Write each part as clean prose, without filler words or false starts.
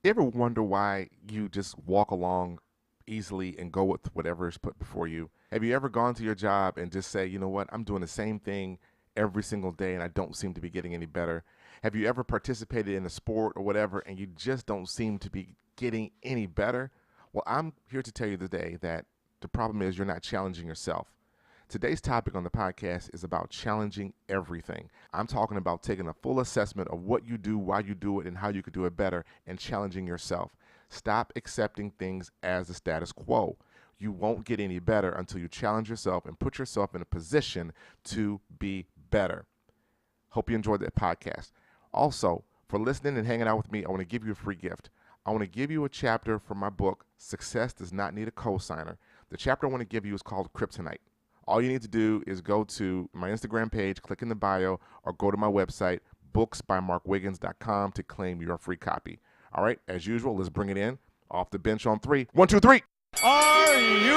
You ever wonder why you just walk along easily and go with whatever is put before you? Have you ever gone to your job and just say, you know what, I'm doing the same thing every single day and I don't seem to be getting any better? Have you ever participated in a sport or whatever and you just don't seem to be getting any better? Well, I'm here to tell you today that the problem is you're not challenging yourself. Today's topic on the podcast is about challenging everything. I'm talking about taking a full assessment of what you do, why you do it, and how you could do it better, and challenging yourself. Stop accepting things as the status quo. You won't get any better until you challenge yourself and put yourself in a position to be better. Hope you enjoyed that podcast. Also, for listening and hanging out with me, I want to give you a free gift. I want to give you a chapter from my book, Success Does Not Need a Cosigner. The chapter I want to give you is called Kryptonite. All you need to do is go to my Instagram page, click in the bio, or go to my website, booksbymarkwiggins.com, to claim your free copy. All right, as usual, let's bring it in. Off the bench on three. 1, 2, 3. Are you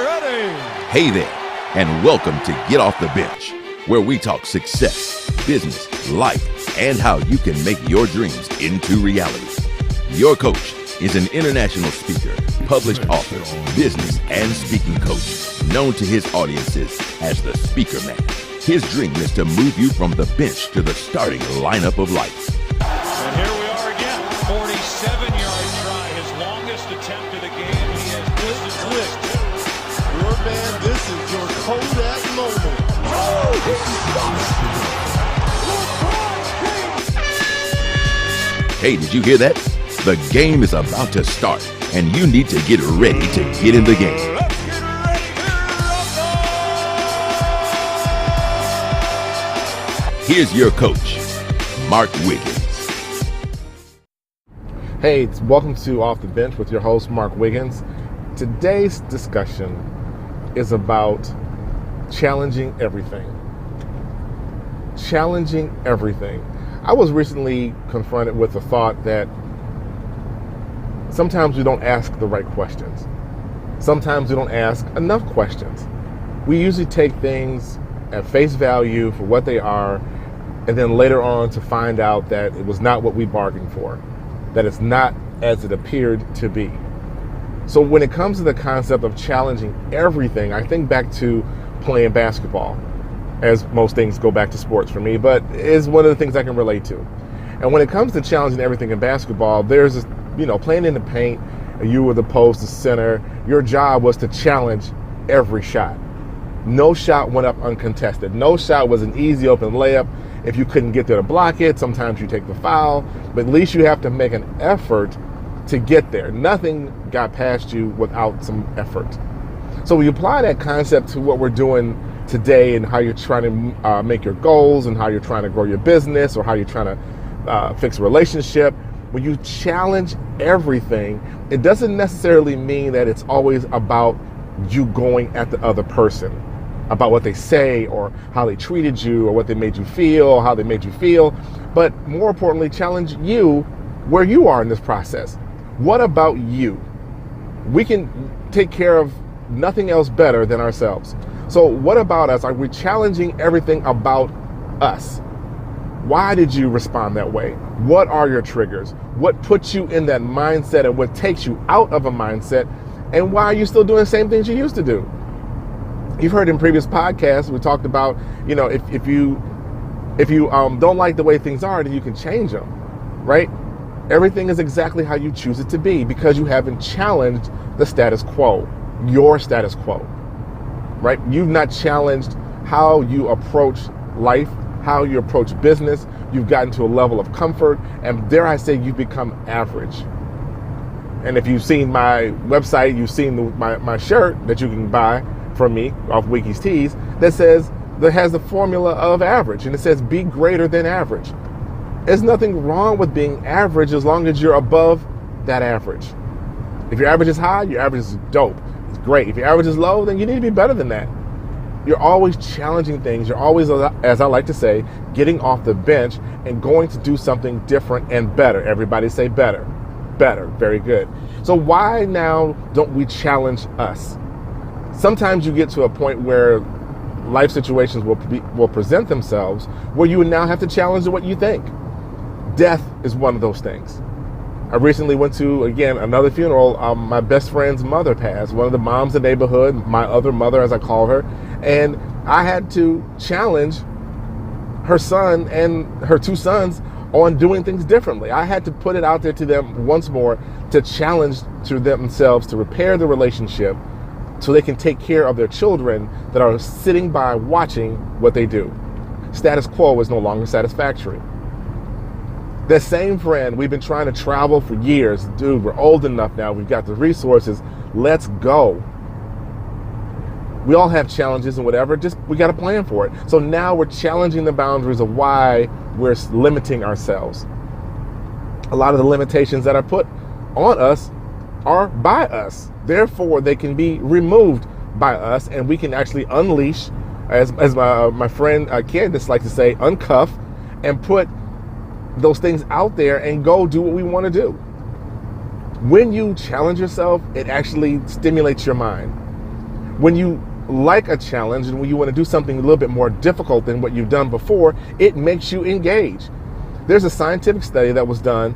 ready? Hey there, and welcome to Get Off the Bench, where we talk success, business, life, and how you can make your dreams into reality. Your coach is an international speaker, published author, business and speaking coach, known to his audiences as the Speaker Man. His dream is to move you from the bench to the starting lineup of life. And here we are again, 47-yard try, his longest attempt of the game. He has distance list. Your man, this is your Kodak moment. Hey, did you hear that? The game is about to start, and you need to get ready to get in the game. Let's get ready to rumble! Here's your coach, Mark Wiggins. Hey, welcome to Off the Bench with your host, Mark Wiggins. Today's discussion is about challenging everything. Challenging everything. I was recently confronted with the thought that sometimes we don't ask the right questions. Sometimes we don't ask enough questions. We usually take things at face value for what they are, and then later on to find out that it was not what we bargained for, that it's not as it appeared to be. So when it comes to the concept of challenging everything, I think back to playing basketball, as most things go back to sports for me, but it's one of the things I can relate to. And when it comes to challenging everything in basketball, there's this, playing in the paint, you were the post, the center, your job was to challenge every shot. No shot went up uncontested. No shot was an easy open layup. If you couldn't get there to block it, sometimes you take the foul, but at least you have to make an effort to get there. Nothing got past you without some effort. So we apply that concept to what we're doing today and how you're trying to make your goals and how you're trying to grow your business or how you're trying to fix a relationship. When you challenge everything, it doesn't necessarily mean that it's always about you going at the other person, about what they say or how they treated you or what they made you feel or how they made you feel. But more importantly, challenge you where you are in this process. What about you? We can take care of nothing else better than ourselves. So what about us? Are we challenging everything about us? Why did you respond that way? What are your triggers? What puts you in that mindset and what takes you out of a mindset? And why are you still doing the same things you used to do? You've heard in previous podcasts, we talked about, if you don't like the way things are, then you can change them, right? Everything is exactly how you choose it to be because you haven't challenged the status quo, your status quo, right? You've not challenged how you approach life, how you approach business. You've gotten to a level of comfort, and dare I say, you've become average. And if you've seen my website, you've seen my shirt that you can buy from me off Wikis Tees that has the formula of average, and it says be greater than average. There's nothing wrong with being average as long as you're above that average. If your average is high, your average is dope. It's great. If your average is low, then you need to be better than that. You're always challenging things. You're always, as I like to say, getting off the bench and going to do something different and better. Everybody say better. Better. Very good. So why now don't we challenge us? Sometimes you get to a point where life situations will present themselves where you now have to challenge what you think. Death is one of those things. I recently went to, again, another funeral. My best friend's mother passed, one of the moms in the neighborhood, my other mother, as I call her. And I had to challenge her son and her two sons on doing things differently. I had to put it out there to them once more to challenge to themselves to repair the relationship so they can take care of their children that are sitting by watching what they do. Status quo is no longer satisfactory. That same friend, we've been trying to travel for years. Dude, we're old enough now. We've got the resources. Let's go. We all have challenges and whatever. Just we got to plan for it. So now we're challenging the boundaries of why we're limiting ourselves. A lot of the limitations that are put on us are by us. Therefore, they can be removed by us, and we can actually unleash, as my friend Candace likes to say, uncuff, and put those things out there and go do what we want to do. When you challenge yourself, it actually stimulates your mind. When you like a challenge and when you want to do something a little bit more difficult than what you've done before, it makes you engage. There's a scientific study that was done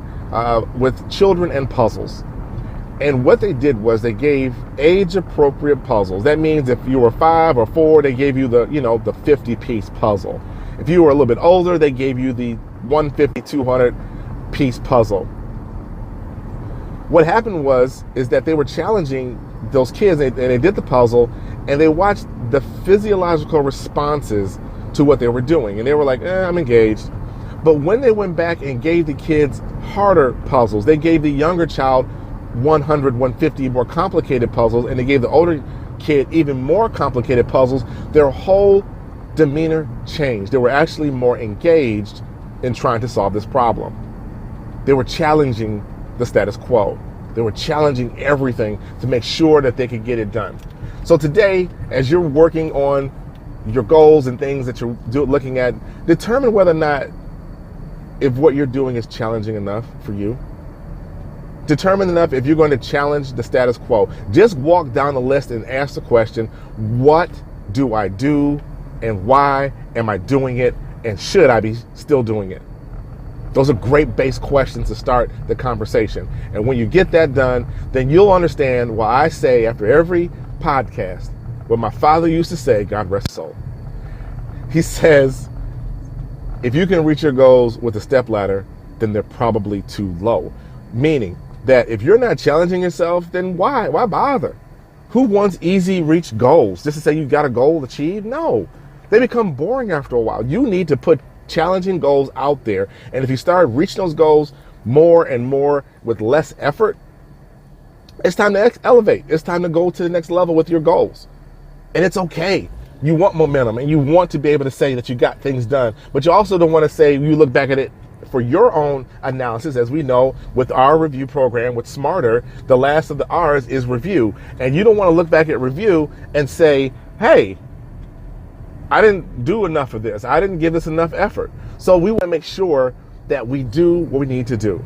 with children and puzzles. And what they did was they gave age-appropriate puzzles. That means if you were 5 or 4, they gave you the 50-piece puzzle. If you were a little bit older, they gave you the 150, 200-piece puzzle. What happened is that they were challenging those kids, and they did the puzzle, and they watched the physiological responses to what they were doing. And they were like, I'm engaged. But when they went back and gave the kids harder puzzles, they gave the younger child 100, 150 more complicated puzzles, and they gave the older kid even more complicated puzzles, their whole demeanor changed. They were actually more engaged in trying to solve this problem. They were challenging the status quo. They were challenging everything to make sure that they could get it done. So today, as you're working on your goals and things that you're looking at, determine whether or not if what you're doing is challenging enough for you. Determine enough if you're going to challenge the status quo. Just walk down the list and ask the question, what do I do and why am I doing it, and should I be still doing it? Those are great base questions to start the conversation. And when you get that done, then you'll understand why I say after every podcast what my father used to say, God rest his soul. He says, if you can reach your goals with a stepladder, then they're probably too low. Meaning that if you're not challenging yourself, then why bother? Who wants easy reach goals? Just to say you got a goal achieved? No, they become boring after a while. You need to put challenging goals out there. And if you start reaching those goals more and more with less effort, it's time to elevate. It's time to go to the next level with your goals. And it's okay. You want momentum and you want to be able to say that you got things done, but you also don't want to say you look back at it for your own analysis. As we know with our review program with Smarter, the last of the R's is review. And you don't want to look back at review and say, hey, I didn't do enough of this. I didn't give this enough effort. So we want to make sure that we do what we need to do.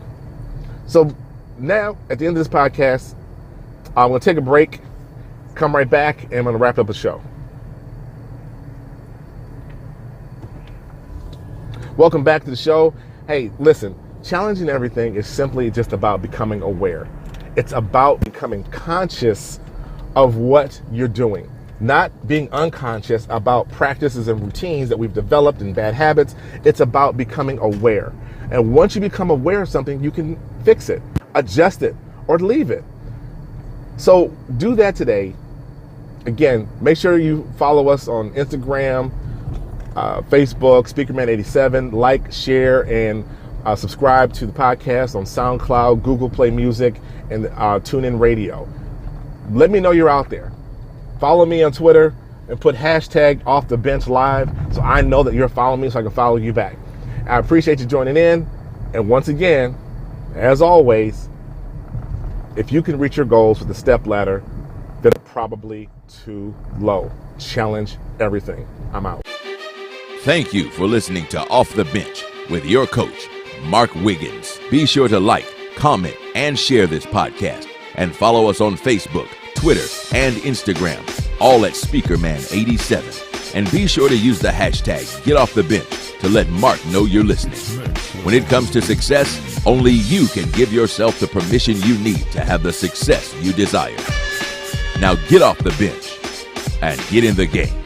So now at the end of this podcast, I'm going to take a break, come right back, and I'm going to wrap up the show. Welcome back to the show. Hey, listen, challenging everything is simply just about becoming aware. It's about becoming conscious of what you're doing, not being unconscious about practices and routines that we've developed and bad habits. It's about becoming aware. And once you become aware of something, you can fix it, adjust it, or leave it. So do that today. Again, make sure you follow us on Instagram, Facebook, Speakerman87, like, share, and subscribe to the podcast on SoundCloud, Google Play Music, and TuneIn Radio. Let me know you're out there. Follow me on Twitter and put hashtag #OffTheBenchLive so I know that you're following me so I can follow you back. I appreciate you joining in. And once again, as always, if you can reach your goals with the stepladder, then it's probably too low. Challenge everything. I'm out. Thank you for listening to Off the Bench with your coach, Mark Wiggins. Be sure to like, comment, and share this podcast. And follow us on Facebook, Twitter, and Instagram, all at Speakerman87. And be sure to use the hashtag #GetOffTheBench to let Mark know you're listening. When it comes to success, only you can give yourself the permission you need to have the success you desire. Now get off the bench and get in the game.